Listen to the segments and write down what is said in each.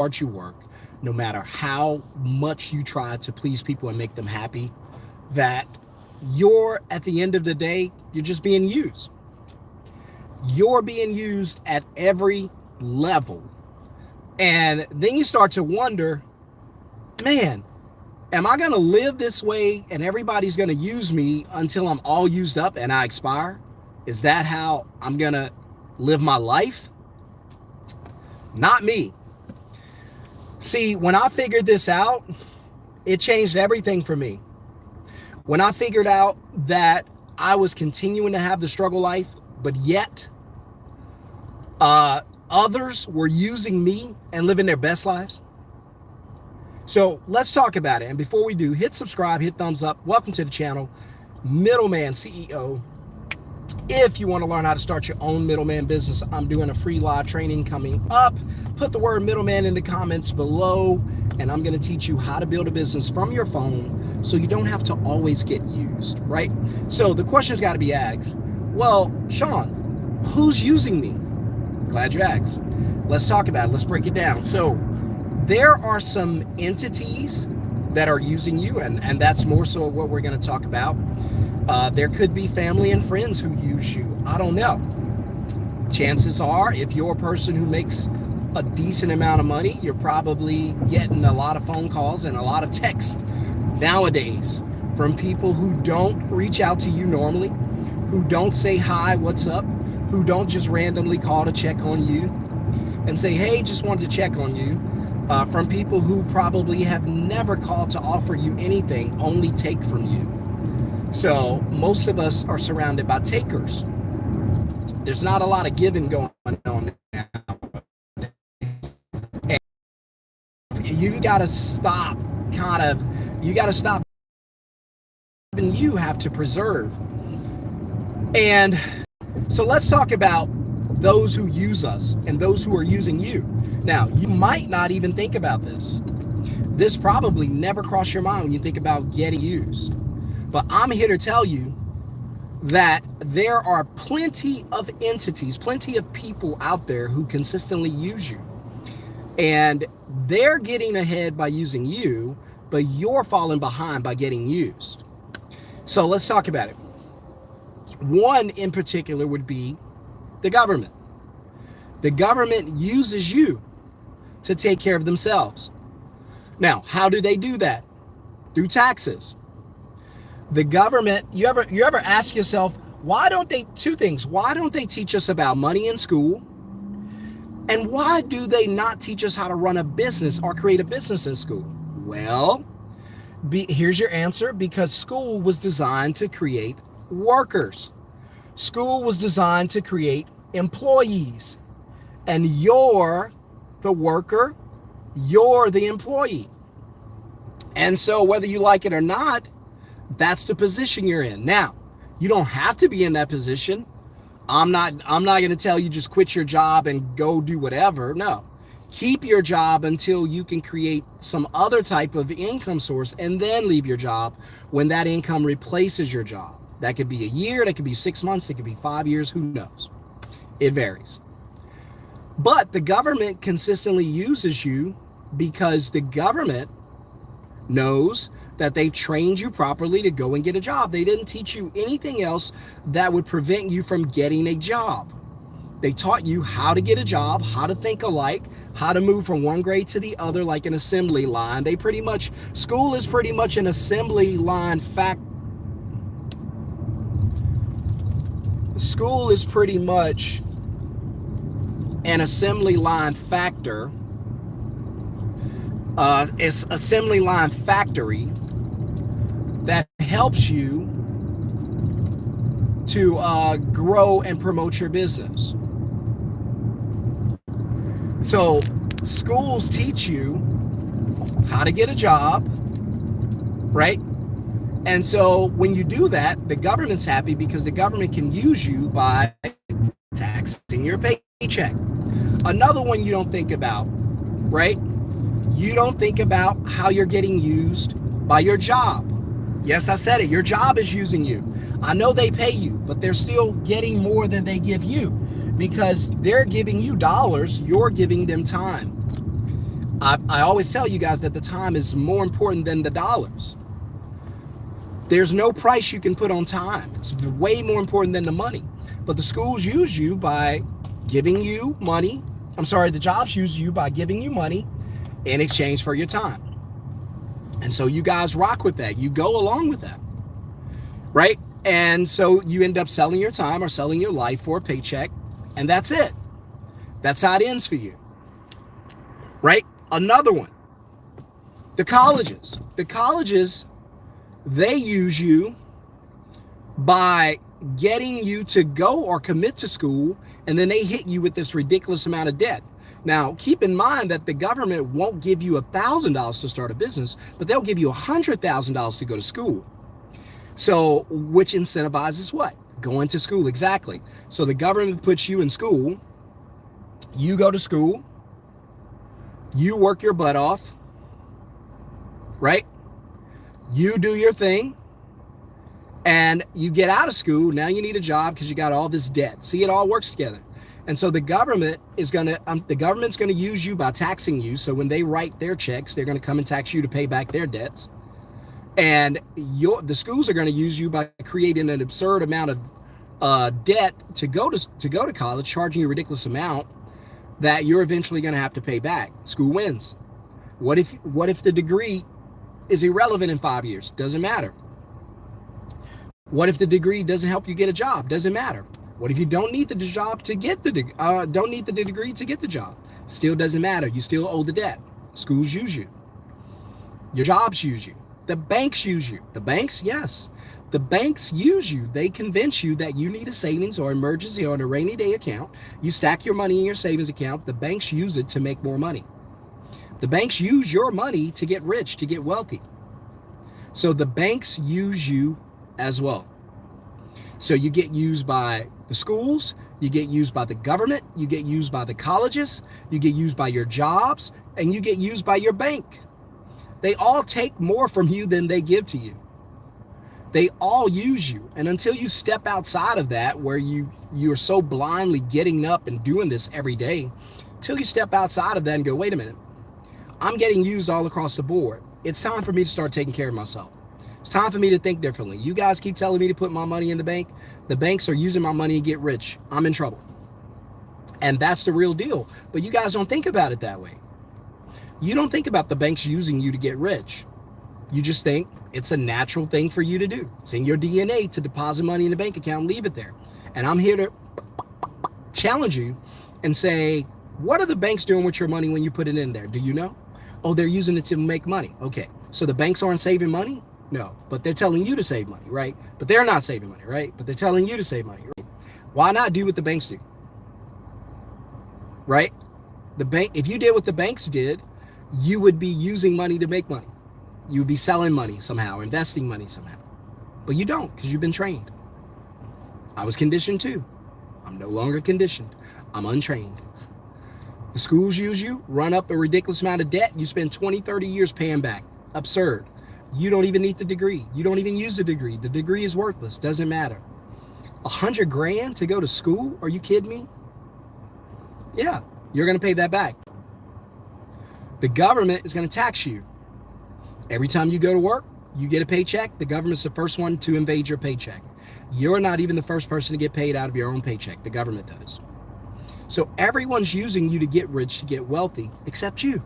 hard you work, no matter how much you try to please people and make them happy, that you're, at the end of the day, you're just being used. You're being used at every level. And then you start to wonder, man, am I going to live this way and everybody's going to use me until I'm all used up and I expire? Is that how I'm going to live my life? Not me. See, when I figured this out, it changed everything for me. When I figured out that I was continuing to have the struggle life, but yet others were using me and living their best lives. So let's talk about it. And before we do, hit subscribe, hit thumbs up. Welcome to the channel, Middleman CEO. If you want to learn how to start your own middleman business, I'm doing a free live training coming up. Put the word middleman in the comments below, and I'm going to teach you how to build a business from your phone so you don't have to always get used, right? So the question's got to be asked, well, Sean, who's using me? Glad you asked. Let's talk about it. Let's break it down. So there are some entities that are using you, and that's more so what we're going to talk about. There could be family and friends who use you. I don't know. Chances are, if you're a person who makes a decent amount of money, you're probably getting a lot of phone calls and a lot of texts nowadays from people who don't reach out to you normally, who don't say hi, what's up, who don't just randomly call to check on you and say, hey, just wanted to check on you, from people who probably have never called to offer you anything, only take from you. So most of us are surrounded by takers. There's not a lot of giving going on now. And you got to stop and you have to preserve. And so let's talk about those who use us and those who are using you. Now, you might not even think about this. This probably never crossed your mind when you think about getting used. But I'm here to tell you that there are plenty of entities, plenty of people out there who consistently use you. And they're getting ahead by using you, but you're falling behind by getting used. So let's talk about it. One in particular would be the government. The government uses you to take care of themselves. Now, how do they do that? Through taxes. The government, you ever ask yourself, why don't they, two things, why don't they teach us about money in school? And why do they not teach us how to run a business or create a business in school? Well, here's your answer, because school was designed to create workers. School was designed to create employees. And you're the worker, you're the employee. And so whether you like it or not, that's the position you're in. Now, you don't have to be in that position. I'm not going to tell you just quit your job and go do whatever. No. Keep your job until you can create some other type of income source and then leave your job when that income replaces your job. That could be a year, that could be 6 months, it could be 5 years, who knows? It varies. But the government consistently uses you because the government knows that they've trained you properly to go and get a job. They didn't teach you anything else that would prevent you from getting a job. They taught you how to get a job, how to think alike, how to move from one grade to the other like an assembly line. School is pretty much an assembly line School is pretty much an assembly line factor. It's assembly line factory that helps you to grow and promote your business. So schools teach you how to get a job, right? And so when you do that, the government's happy because the government can use you by taxing your paycheck. Another one you don't think about, right? You don't think about how you're getting used by your job. Yes, I said it. Your job is using you. I know they pay you, but they're still getting more than they give you because they're giving you dollars. You're giving them time. I always tell you guys that the time is more important than the dollars. There's no price you can put on time. It's way more important than the money. But the schools use you by giving you money. I'm sorry, the jobs use you by giving you money in exchange for your time. And so you guys rock with that. You go along with that, right? And so you end up selling your time or selling your life for a paycheck, and that's it. That's how it ends for you, right? Another one, the colleges. The colleges, they use you by getting you to go or commit to school, and then they hit you with this ridiculous amount of debt. Now, keep in mind that the government won't give you $1,000 to start a business, but they'll give you $100,000 to go to school. So, which incentivizes what? Going to school, exactly. So the government puts you in school, you go to school, you work your butt off, right? You do your thing, and you get out of school. Now you need a job because you got all this debt. See, it all works together. And so the government is the government's gonna use you by taxing you. So when they write their checks, they're gonna come and tax you to pay back their debts. And the schools are gonna use you by creating an absurd amount of debt to go to college, charging you a ridiculous amount that you're eventually gonna have to pay back. School wins. What if the degree is irrelevant in 5 years? Doesn't matter. What if the degree doesn't help you get a job? Doesn't matter. What if you don't need the job to get don't need the degree to get the job? Still doesn't matter. You still owe the debt. Schools use you. Your jobs use you. The banks use you. The banks, yes. The banks use you. They convince you that you need a savings or emergency or a rainy day account. You stack your money in your savings account. The banks use it to make more money. The banks use your money to get rich, to get wealthy. So the banks use you as well. So you get used by the schools, you get used by the government, you get used by the colleges, you get used by your jobs, and you get used by your bank. They all take more from you than they give to you. They all use you. And until you step outside of that, where you're so blindly getting up and doing this every day, until you step outside of that and go, wait a minute, I'm getting used all across the board. It's time for me to start taking care of myself. It's time for me to think differently. You guys keep telling me to put my money in the bank. The banks are using my money to get rich. I'm in trouble. And that's the real deal. But you guys don't think about it that way. You don't think about the banks using you to get rich. You just think it's a natural thing for you to do. It's in your DNA to deposit money in the bank account and leave it there. And I'm here to challenge you and say, what are the banks doing with your money when you put it in there? Do you know? Oh, they're using it to make money. Okay, so the banks aren't saving money? No, but they're telling you to save money, right? But they're not saving money, right? But they're telling you to save money, right? Why not do what the banks do? Right? The bank, if you did what the banks did, you would be using money to make money. You would be selling money somehow, investing money somehow. But you don't, because you've been trained. I was conditioned too. I'm no longer conditioned. I'm untrained. The schools use you, run up a ridiculous amount of debt. You spend 20, 30 years paying back. Absurd. You don't even need the degree. You don't even use the degree. The degree is worthless. Doesn't matter. $100,000 to go to school? Are you kidding me? Yeah, you're going to pay that back. The government is going to tax you. Every time you go to work, you get a paycheck. The government's the first one to invade your paycheck. You're not even the first person to get paid out of your own paycheck. The government does. So everyone's using you to get rich, to get wealthy, except you.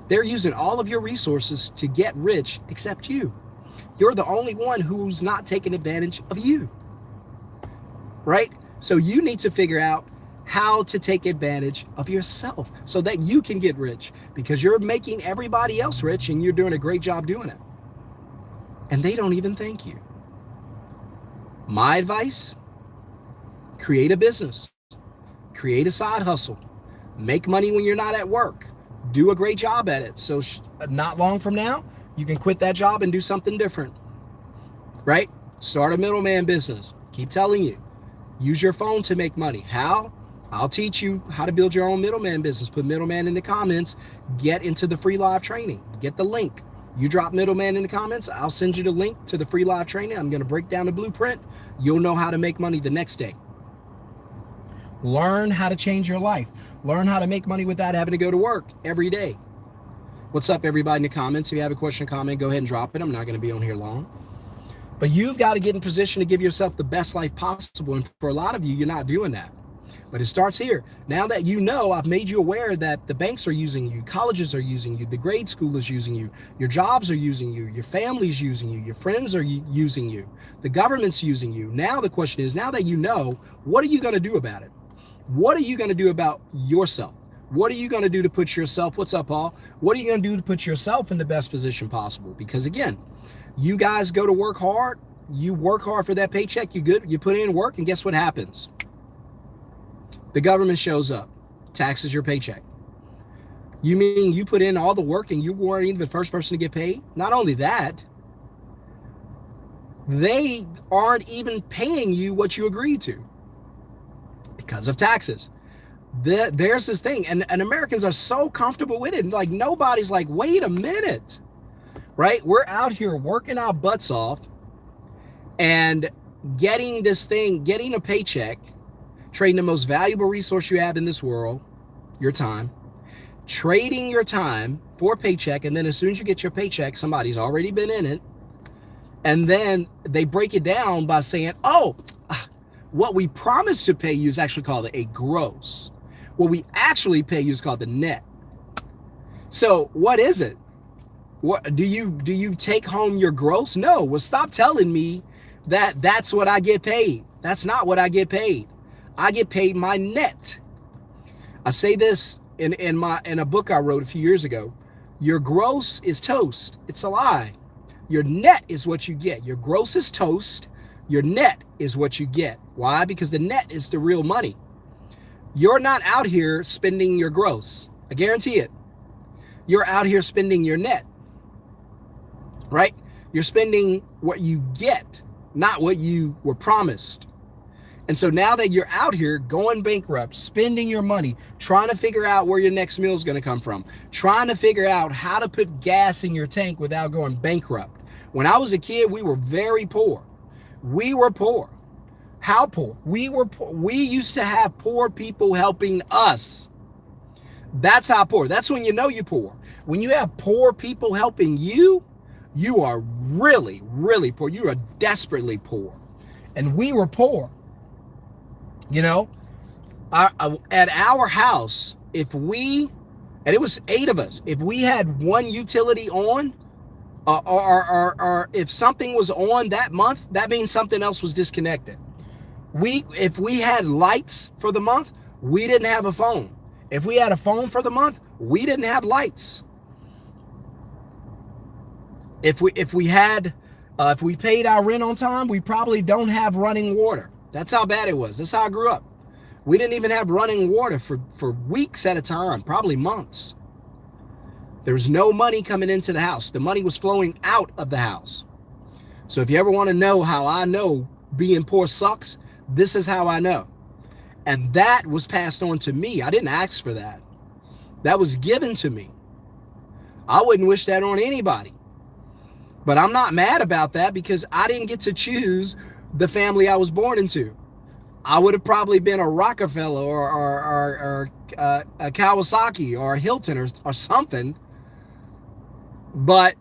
They're using all of your resources to get rich except you. You're the only one who's not taking advantage of you, right? So you need to figure out how to take advantage of yourself so that you can get rich, because you're making everybody else rich and you're doing a great job doing it. And they don't even thank you. My advice, create a business, create a side hustle, make money when you're not at work. Do a great job at it. So not long from now, you can quit that job and do something different, right? Start a middleman business. Keep telling you, use your phone to make money. How? I'll teach you how to build your own middleman business. Put middleman in the comments. Get into the free live training. Get the link. You drop middleman in the comments, I'll send you the link to the free live training. I'm going to break down the blueprint. You'll know how to make money the next day. Learn how to change your life. Learn how to make money without having to go to work every day. What's up, everybody in the comments? If you have a question or comment, go ahead and drop it. I'm not going to be on here long. But you've got to get in position to give yourself the best life possible. And for a lot of you, you're not doing that. But it starts here. Now that you know, I've made you aware that the banks are using you, colleges are using you, the grade school is using you, your jobs are using you, your family's using you, your friends are using you, the government's using you. Now the question is, now that you know, what are you going to do about it? What are you going to do about yourself? What are you going to do to put yourself, what's up, Paul? What are you going to do to put yourself in the best position possible? Because again, you guys go to work hard, you work hard for that paycheck, you put in work, and guess what happens? The government shows up, taxes your paycheck. You mean you put in all the work and you weren't even the first person to get paid? Not only that, they aren't even paying you what you agreed to because of taxes. There's this thing, and Americans are so comfortable with it. Like, nobody's like, wait a minute, right? We're out here working our butts off and getting this thing, getting a paycheck, trading the most valuable resource you have in this world, your time, trading your time for a paycheck. And then as soon as you get your paycheck, somebody's already been in it. And then they break it down by saying, oh, what we promised to pay you is actually called a gross. What we actually pay you is called the net. So what is it? What do you take home your gross? No. Well, stop telling me that that's what I get paid. That's not what I get paid. I get paid my net. I say this in a book I wrote a few years ago. Your gross is toast. It's a lie. Your net is what you get. Your gross is toast. Your net is what you get. Why? Because the net is the real money. You're not out here spending your gross. I guarantee it. You're out here spending your net, right? You're spending what you get, not what you were promised. And so now that you're out here going bankrupt, spending your money, trying to figure out where your next meal is going to come from, trying to figure out how to put gas in your tank without going bankrupt. When I was a kid, we were very poor. We were poor. How poor? We were poor. We used to have poor people helping us. That's how poor. That's when you know you're poor. When you have poor people helping you, you are really, really poor. You are desperately poor. And we were poor. You know, at our house, and it was 8 of us, if we had one utility on, or if something was on that month, that means something else was disconnected. If we had lights for the month, we didn't have a phone. If we had a phone for the month, we didn't have lights. If we paid our rent on time, we probably don't have running water. That's how bad it was. That's how I grew up. We didn't even have running water for weeks at a time, probably months. There was no money coming into the house. The money was flowing out of the house. So if you ever want to know how I know being poor sucks, this is how I know. And that was passed on to me. I didn't ask for that. That was given to me. I wouldn't wish that on anybody. But I'm not mad about that because I didn't get to choose the family I was born into. I would have probably been a Rockefeller or a Kawasaki or a Hilton or something. But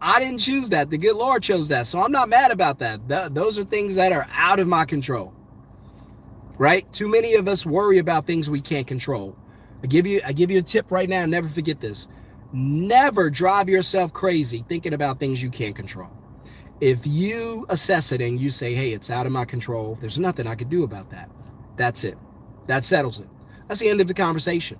I didn't choose that. The good Lord chose that. So I'm not mad about that. Those are things that are out of my control. Right? Too many of us worry about things we can't control. I give you a tip right now. Never forget this. Never drive yourself crazy thinking about things you can't control. If you assess it and you say, hey, it's out of my control, there's nothing I could do about that. That's it. That settles it. That's the end of the conversation.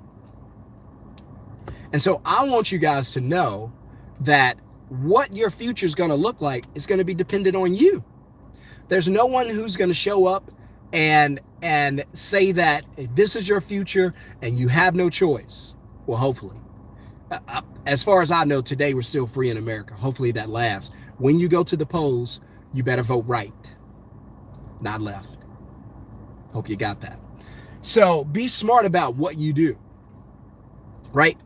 And so I want you guys to know that what your future is going to look like is going to be dependent on you. There's no one who's going to show up and say that this is your future and you have no choice. Well, hopefully. As far as I know, today we're still free in America. Hopefully that lasts. When you go to the polls, you better vote right, not left. Hope you got that. So be smart about what you do, right?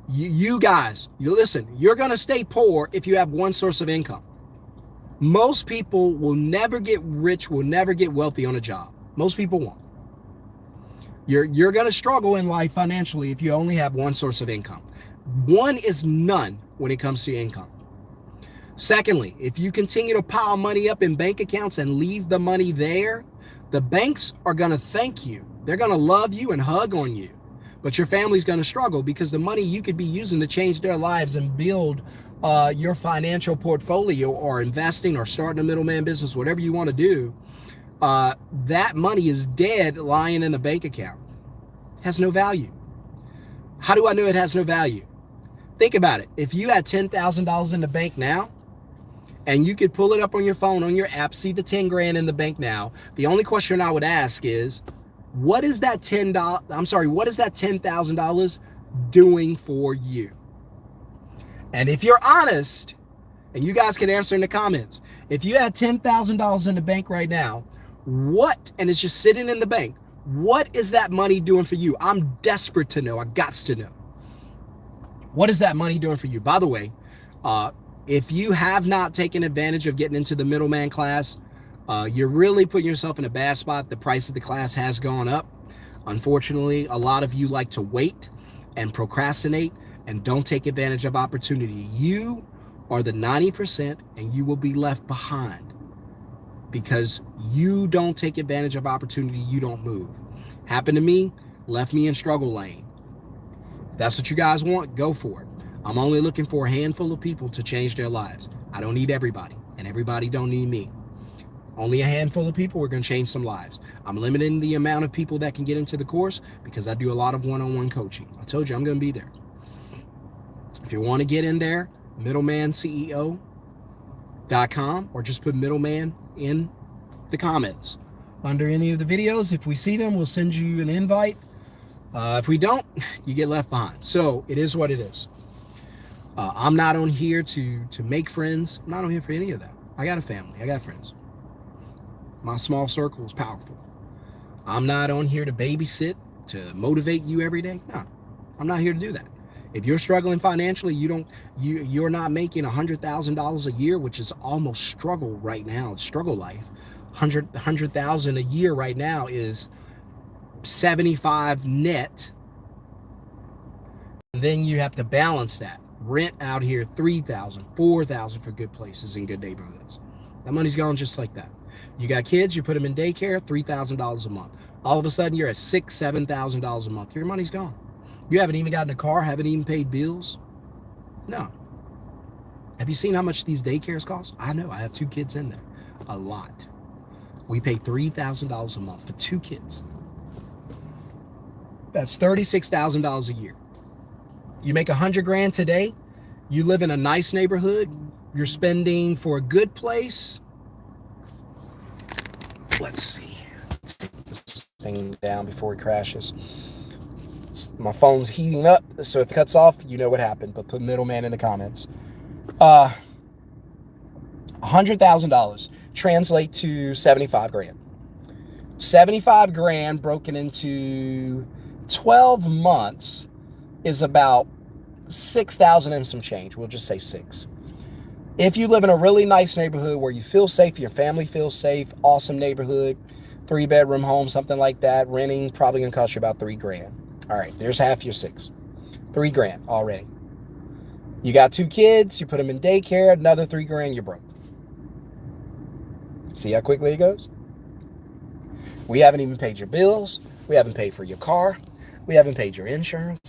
You guys, you listen, you're going to stay poor if you have one source of income. Most people will never get rich, will never get wealthy on a job. Most people won't. You're going to struggle in life financially if you only have one source of income. One is none when it comes to income. Secondly, if you continue to pile money up in bank accounts and leave the money there, the banks are going to thank you. They're going to love you and hug on you. But your family's going to struggle because the money you could be using to change their lives and build your financial portfolio or investing or starting a middleman business, whatever you want to do, that money is dead lying in a bank account. It has no value. How do I know it has no value? Think about it. If you had $10,000 in the bank now, and you could pull it up on your phone, on your app, see the 10 grand in the bank now, the only question I would ask is, what is that $10,000 doing for you? And if you're honest, and you guys can answer in the comments, if you had $10,000 in the bank right now, and it's just sitting in the bank, what is that money doing for you? I'm desperate to know. I gots to know. What is that money doing for you? By the way, if you have not taken advantage of getting into the middleman class, you're really putting yourself in a bad spot. The price of the class has gone up. Unfortunately, a lot of you like to wait and procrastinate and don't take advantage of opportunity. You are the 90% and you will be left behind because you don't take advantage of opportunity. You don't move. Happened to me, left me in struggle lane. If that's what you guys want, go for it. I'm only looking for a handful of people to change their lives. I don't need everybody, and everybody don't need me. Only a handful of people, we're going to change some lives. I'm limiting the amount of people that can get into the course because I do a lot of one-on-one coaching. I told you I'm going to be there. If you want to get in there, middlemanCEO.com, or just put middleman in the comments under any of the videos. If we see them, we'll send you an invite. If we don't, you get left behind. So it is what it is. I'm not on here to make friends. I'm not on here for any of that. I got a family. I got friends. My small circle is powerful. I'm not on here to babysit, to motivate you every day. No, I'm not here to do that. If you're struggling financially, you're not making $100,000 a year, which is almost struggle right now. It's struggle life. $100,000 a year right now is 75 net. And then you have to balance that. Rent out here $3,000, $4,000 for good places in good neighborhoods. That money's gone just like that. You got kids, you put them in daycare, $3,000 a month. All of a sudden, you're at $6,000, $7,000 a month. Your money's gone. You haven't even gotten a car, haven't even paid bills. No. Have you seen how much these daycares cost? I know. I have 2 kids in there. A lot. We pay $3,000 a month for 2 kids. That's $36,000 a year. You make $100 grand today, you live in a nice neighborhood, you're spending for a good place. Let's see. Take this thing down before it crashes. My phone's heating up, so if it cuts off, you know what happened, but put middleman in the comments. $100,000 translate to 75 grand. 75 grand broken into 12 months is about 6,000 and some change. We'll just say 6. If you live in a really nice neighborhood where you feel safe, your family feels safe, awesome neighborhood, 3-bedroom home, something like that, renting probably gonna cost you about 3 grand. All right, there's half your 6. 3 grand already. You got 2 kids, you put them in daycare, another 3 grand, you're broke. See how quickly it goes? We haven't even paid your bills. We haven't paid for your car. We haven't paid your insurance.